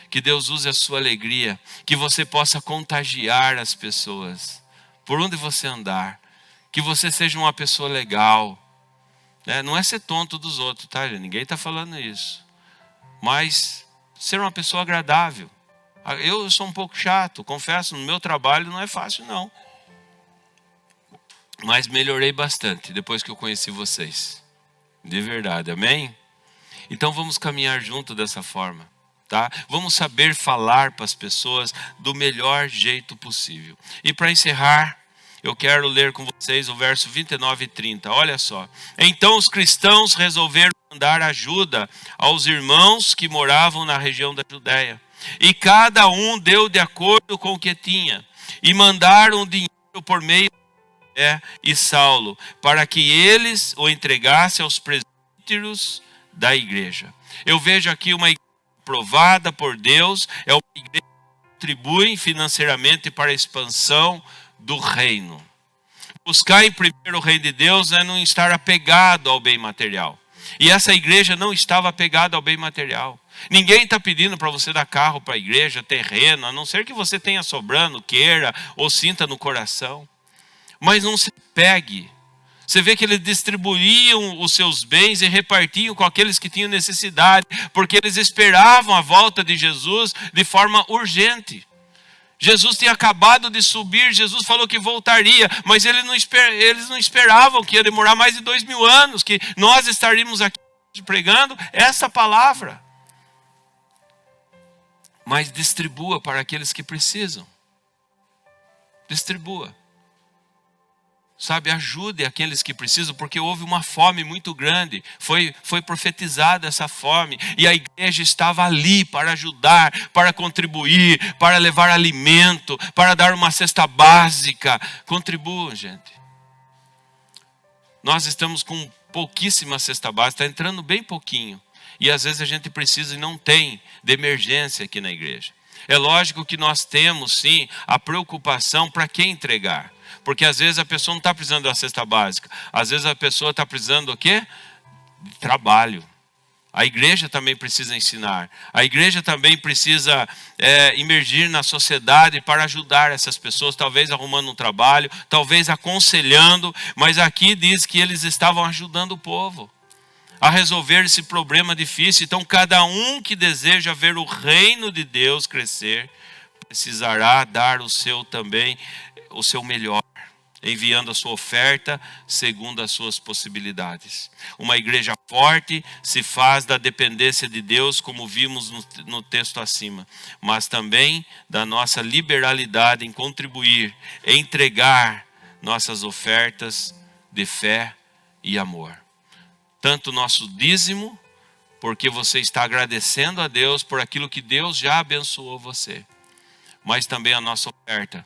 Que Deus use a sua alegria. Que você possa contagiar as pessoas. Por onde você andar. Que você seja uma pessoa legal. Não é ser tonto dos outros, tá? Ninguém está falando isso. Mas ser uma pessoa agradável. Eu sou um pouco chato, confesso. No meu trabalho não é fácil, não. Mas melhorei bastante depois que eu conheci vocês. De verdade, amém? Então vamos caminhar junto dessa forma, tá? Vamos saber falar para as pessoas do melhor jeito possível. E para encerrar, eu quero ler com vocês o verso 29 e 30. Olha só. Então os cristãos resolveram mandar ajuda aos irmãos que moravam na região da Judéia. E cada um deu de acordo com o que tinha. E mandaram dinheiro por meio e Saulo, para que eles o entregassem aos presbíteros da igreja. Eu vejo aqui uma igreja aprovada por Deus, é uma igreja que contribui financeiramente para a expansão do reino. Buscar em primeiro o reino de Deus é não estar apegado ao bem material. E essa igreja não estava apegada ao bem material. Ninguém está pedindo para você dar carro para a igreja, terreno, a não ser que você tenha sobrando, queira ou sinta no coração. Mas não se pegue. Você vê que eles distribuíam os seus bens e repartiam com aqueles que tinham necessidade, porque eles esperavam a volta de Jesus de forma urgente. Jesus tinha acabado de subir, Jesus falou que voltaria, mas eles não esperavam que ia demorar mais de 2000 anos, que nós estaríamos aqui pregando essa palavra. Mas distribua para aqueles que precisam. Distribua. Sabe, ajude aqueles que precisam, porque houve uma fome muito grande. Foi profetizada essa fome. E a igreja estava ali para ajudar, para contribuir, para levar alimento, para dar uma cesta básica. Contribuam, gente. Nós estamos com pouquíssima cesta básica, está entrando bem pouquinho. E às vezes a gente precisa e não tem de emergência aqui na igreja. É lógico que nós temos sim a preocupação para quem entregar. Porque às vezes a pessoa não está precisando da cesta básica. Às vezes a pessoa está precisando do quê? De trabalho. A igreja também precisa ensinar. A igreja também precisa emergir na sociedade para ajudar essas pessoas. Talvez arrumando um trabalho, talvez aconselhando. Mas aqui diz que eles estavam ajudando o povo a resolver esse problema difícil. Então cada um que deseja ver o reino de Deus crescer, precisará dar o seu melhor, enviando a sua oferta segundo as suas possibilidades. Uma igreja forte se faz da dependência de Deus, como vimos no texto acima, mas também da nossa liberalidade em contribuir, em entregar nossas ofertas de fé e amor. Tanto nosso dízimo, porque você está agradecendo a Deus por aquilo que Deus já abençoou você, mas também a nossa oferta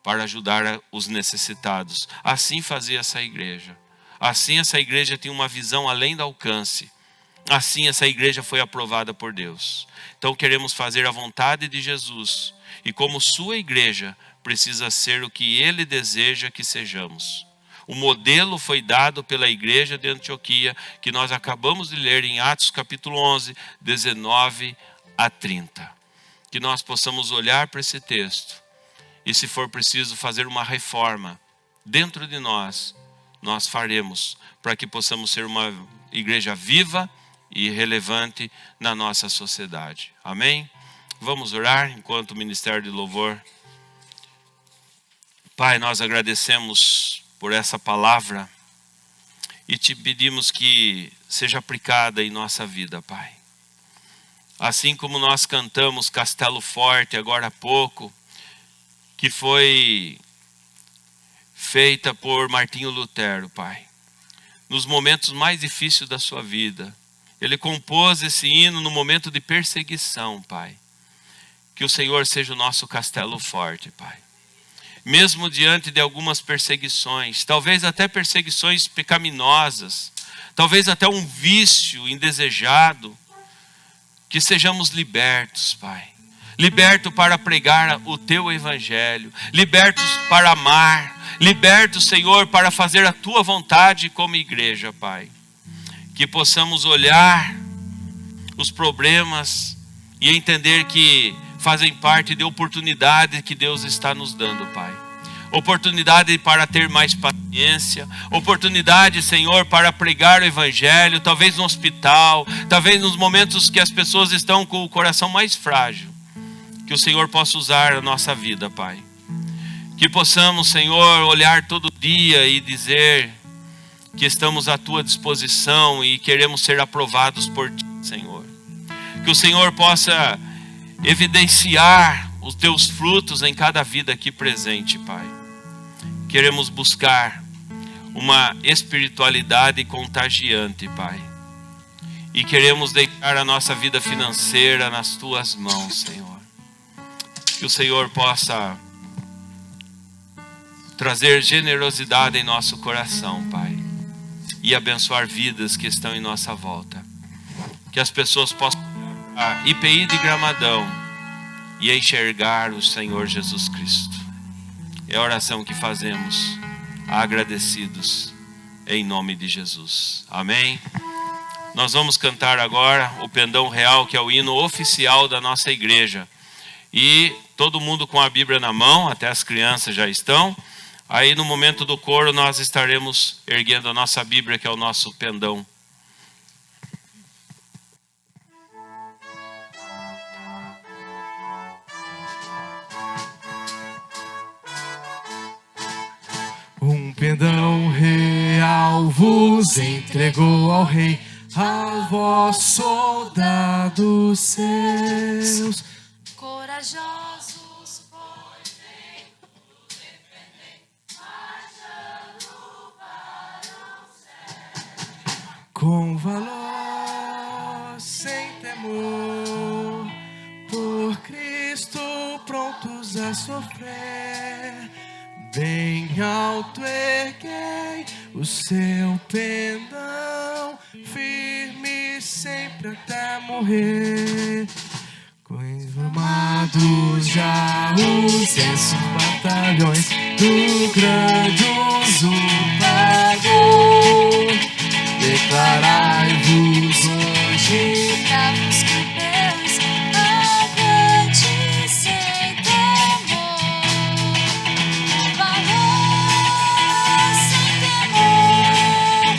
para ajudar os necessitados. Assim fazia essa igreja. Assim essa igreja tinha uma visão além do alcance. Assim essa igreja foi aprovada por Deus. Então queremos fazer a vontade de Jesus. E como sua igreja, precisa ser o que Ele deseja que sejamos. O modelo foi dado pela igreja de Antioquia, que nós acabamos de ler em Atos capítulo 11, 19 a 30. Que nós possamos olhar para esse texto e, se for preciso fazer uma reforma dentro de nós, nós faremos, para que possamos ser uma igreja viva e relevante na nossa sociedade. Amém? Vamos orar enquanto o Ministério de Louvor. Pai, nós agradecemos por essa palavra e te pedimos que seja aplicada em nossa vida, Pai. Assim como nós cantamos Castelo Forte agora há pouco, que foi feita por Martinho Lutero, Pai. Nos momentos mais difíceis da sua vida, ele compôs esse hino no momento de perseguição, Pai. Que o Senhor seja o nosso castelo forte, Pai. Mesmo diante de algumas perseguições, talvez até perseguições pecaminosas, talvez até um vício indesejado, que sejamos libertos, Pai. Libertos para pregar o Teu Evangelho, libertos para amar, libertos, Senhor, para fazer a Tua vontade como igreja, Pai. Que possamos olhar os problemas e entender que fazem parte de oportunidade que Deus está nos dando, Pai. Oportunidade para ter mais paciência, oportunidade, Senhor, para pregar o Evangelho, talvez no hospital, talvez nos momentos que as pessoas estão com o coração mais frágil. Que o Senhor possa usar a nossa vida, Pai. Que possamos, Senhor, olhar todo dia e dizer que estamos à Tua disposição e queremos ser aprovados por Ti, Senhor. Que o Senhor possa evidenciar os Teus frutos em cada vida aqui presente, Pai. Queremos buscar uma espiritualidade contagiante, Pai. E queremos deixar a nossa vida financeira nas Tuas mãos, Senhor. Que o Senhor possa trazer generosidade em nosso coração, Pai. E abençoar vidas que estão em nossa volta. Que as pessoas possam a IPI de Gramadão e enxergar o Senhor Jesus Cristo. É a oração que fazemos, agradecidos, em nome de Jesus. Amém? Nós vamos cantar agora o Pendão Real, que é o hino oficial da nossa igreja. E todo mundo com a Bíblia na mão, até as crianças já estão. Aí no momento do coro nós estaremos erguendo a nossa Bíblia, que é o nosso pendão. Um pendão real vos entregou ao rei, a vós soldados seus. Corajosos, pois nem vos defendem, marchando para o céu. Com valor, sem temor, por Cristo prontos a sofrer. Bem alto erguei o seu pendão, firme sempre até morrer. Confirmados já os 100 batalhões do grande usurpador, declarai-vos hoje Bravos que Deus avante sem temor, com valor, sem temor,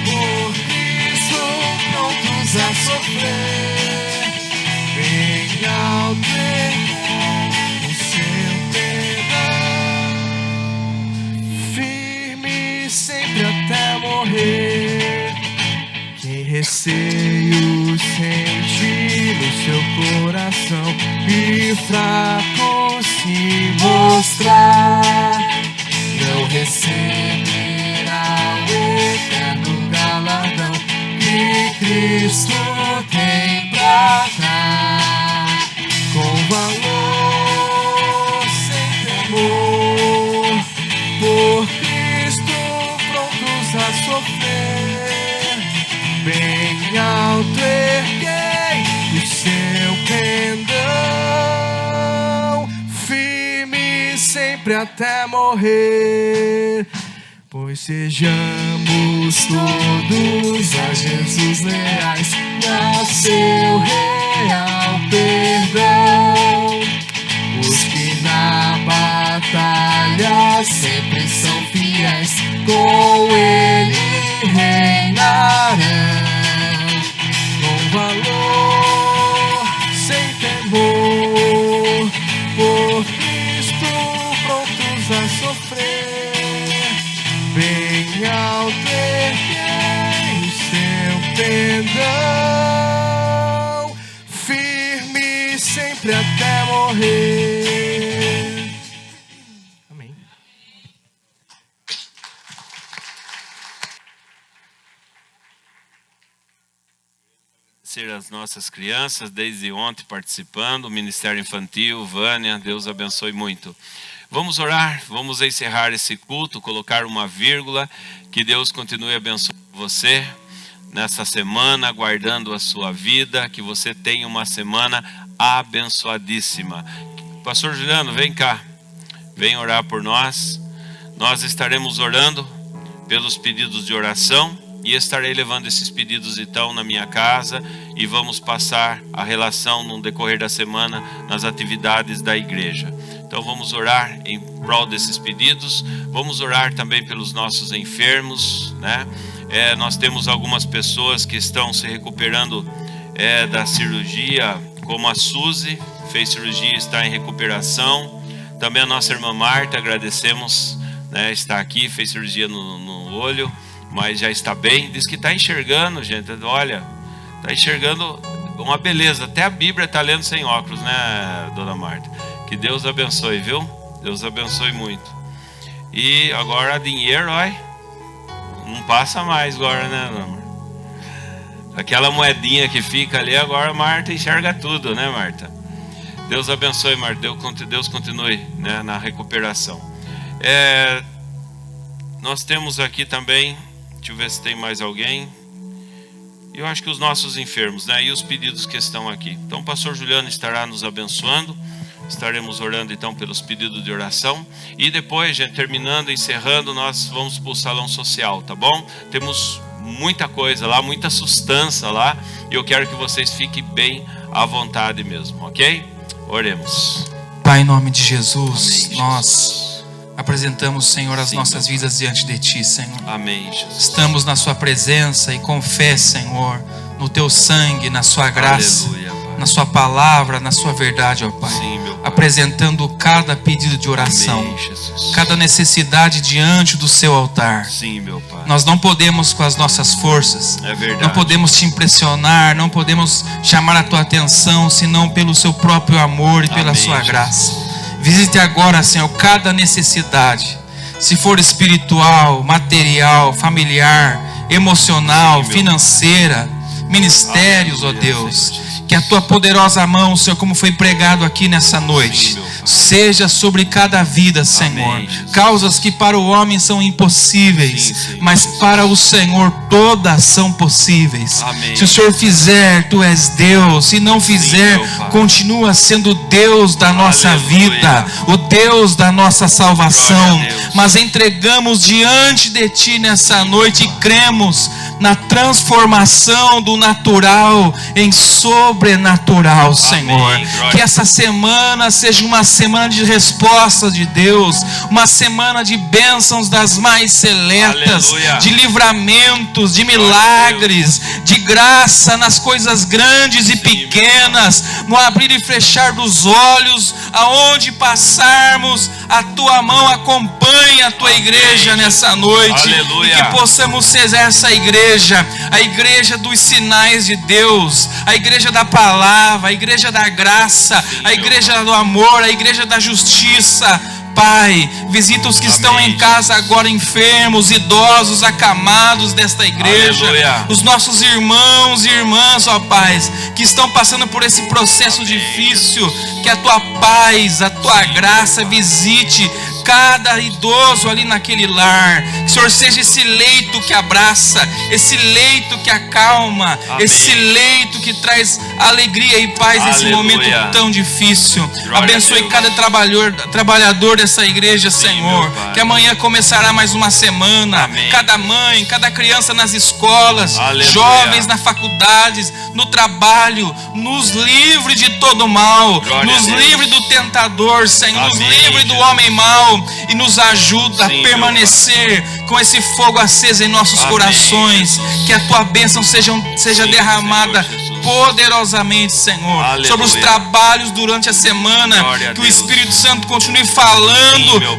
por Cristo prontos a sofrer. Bem alto erguei receio sente no seu coração e fraco se mostrar, não receberá o eterno galardão que Cristo tem pra dar. Com valor, sem temor, por Cristo prontos a sofrer, bem alto erguei o seu pendão, firme sempre até morrer. Pois sejamos todos a Jesus leais, nasceu real perdão. Os que na batalha sempre são fiéis, com Ele reinarão. Com valor, sem temor, por Cristo prontos a sofrer, bem alto erguei o seu pendão, firme sempre até morrer. Amém. Ser as nossas crianças desde ontem participando, o Ministério Infantil, Vânia, Deus abençoe muito. Vamos orar, vamos encerrar esse culto, colocar uma vírgula, que Deus continue abençoando você nessa semana, guardando a sua vida, que você tenha uma semana abençoadíssima. Pastor Juliano, vem cá, vem orar por nós. Nós estaremos orando pelos pedidos de oração e estarei levando esses pedidos então na minha casa e vamos passar a relação no decorrer da semana nas atividades da igreja. Então vamos orar em prol desses pedidos, vamos orar também pelos nossos enfermos, né? Nós temos algumas pessoas que estão se recuperando da cirurgia, como a Suzy, fez cirurgia e está em recuperação. Também a nossa irmã Marta, agradecemos, né, está aqui, fez cirurgia no olho, mas já está bem. Diz que está enxergando, gente, olha, está enxergando uma beleza. Até a Bíblia está lendo sem óculos, né, dona Marta? Que Deus abençoe, viu? Deus abençoe muito. E agora dinheiro, olha, não passa mais agora, né, amor? Aquela moedinha que fica ali, agora a Marta enxerga tudo, né, Marta? Deus abençoe, Marta. Deus continue, né, na recuperação. Nós temos aqui também, deixa eu ver se tem mais alguém. Eu acho que os nossos enfermos, né, e os pedidos que estão aqui. Então o pastor Juliano estará nos abençoando. Estaremos orando então pelos pedidos de oração. E depois, gente, terminando, encerrando, nós vamos para o salão social, tá bom? Temos muita coisa lá, muita sustância lá. E eu quero que vocês fiquem bem à vontade mesmo, ok? Oremos. Pai, em nome de Jesus, Amém, nós apresentamos, Senhor, as Sim, nossas meu vidas diante de Ti, Senhor. Amém, Jesus. Estamos na Sua presença e com fé, Senhor, no Teu sangue, na Sua graça, Aleluia, Pai. na Sua palavra, na Sua verdade, ó Pai. Sim, meu Pai. Apresentando cada pedido de oração, Amém, Jesus. cada necessidade diante do Seu altar. Sim, meu Pai. Nós não podemos com as nossas forças, É verdade. não podemos Te impressionar, não podemos chamar a Tua atenção, senão pelo Seu próprio amor e pela Amém, Sua Jesus. graça. Visite agora, Senhor, cada necessidade, se for espiritual, material, familiar, emocional, Sim, meu financeira, ministérios, ó Aleluia, Deus. Senhor Jesus. Que a Tua poderosa mão, Senhor, como foi pregado aqui nessa noite, Sim, meu Pai. seja sobre cada vida, Senhor. Amém, Jesus. Causas que para o homem são impossíveis, Sim, Senhor mas Jesus. para o Senhor todas são possíveis. Amém. Se o Senhor fizer, Tu és Deus. Se não fizer, meu Pai. continua sendo Deus da nossa Aleluia. vida, o Deus da nossa salvação. Glória a Deus. Mas entregamos diante de Ti nessa noite e cremos na transformação do natural em sobrenatural, Senhor. Glória. Que essa semana seja uma semana de respostas de Deus, uma semana de bênçãos das mais seletas, Aleluia. de livramentos, de Glória a milagres, de graça nas coisas grandes e Sim, pequenas, no abrir e fechar dos olhos, aonde passarmos, a Tua mão acompanha a Tua igreja nessa noite. Aleluia. E que possamos ser essa igreja a igreja dos sinais de Deus, a igreja da palavra, a igreja da graça, a igreja do amor, a igreja da justiça. Pai, visita os que estão em casa agora enfermos, idosos, acamados desta igreja. Aleluia. Os nossos irmãos e irmãs, ó Pai, que estão passando por esse processo difícil. Que a tua paz, a tua graça visite cada idoso ali naquele lar. Que o Senhor seja esse leito que abraça, esse leito que acalma, esse leito que traz alegria e paz nesse momento tão difícil. Abençoe cada trabalhador dessa igreja, Senhor. Que amanhã começará mais uma semana. Cada mãe, cada criança nas escolas, jovens nas faculdades, no trabalho, nos livre de todo mal, nos livre do tentador, Senhor, nos livre do homem mau e nos ajuda a permanecer com esse fogo aceso em nossos corações. Que a tua bênção seja derramada poderosamente, Senhor, sobre os trabalhos durante a semana. Que o Espírito Santo continue falando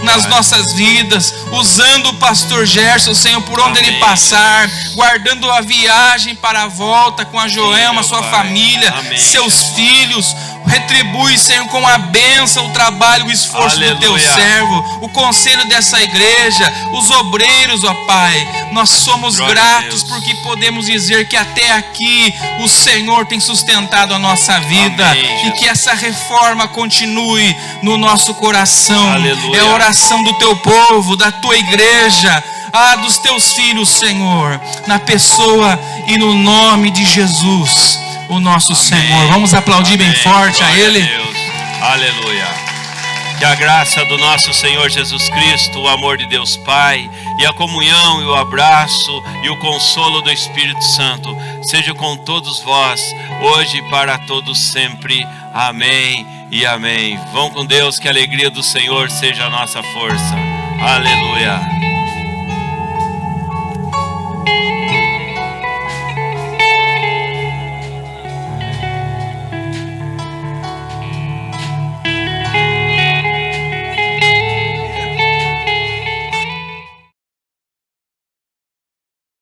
nas nossas vidas, usando o pastor Gerson, Senhor, por onde ele passar, guardando a viagem para a volta com a Joelma, sua família, seus filhos. Retribui, Senhor, com a bênção, o trabalho, o esforço do teu servo, o conselho dessa igreja, os obreiros, ó Pai. Nós somos gratos porque podemos dizer que até aqui o Senhor tem sustentado a nossa vida. E que essa reforma continue no nosso coração. É a oração do teu povo, da tua igreja, dos teus filhos, Senhor, na pessoa e no nome de Jesus, o nosso Senhor. Vamos aplaudir bem forte a Ele. Aleluia. Que a graça do nosso Senhor Jesus Cristo, o amor de Deus Pai, e a comunhão e o abraço e o consolo do Espírito Santo seja com todos vós, hoje e para todos sempre. Amém e amém. Vão com Deus, que a alegria do Senhor seja a nossa força. Aleluia.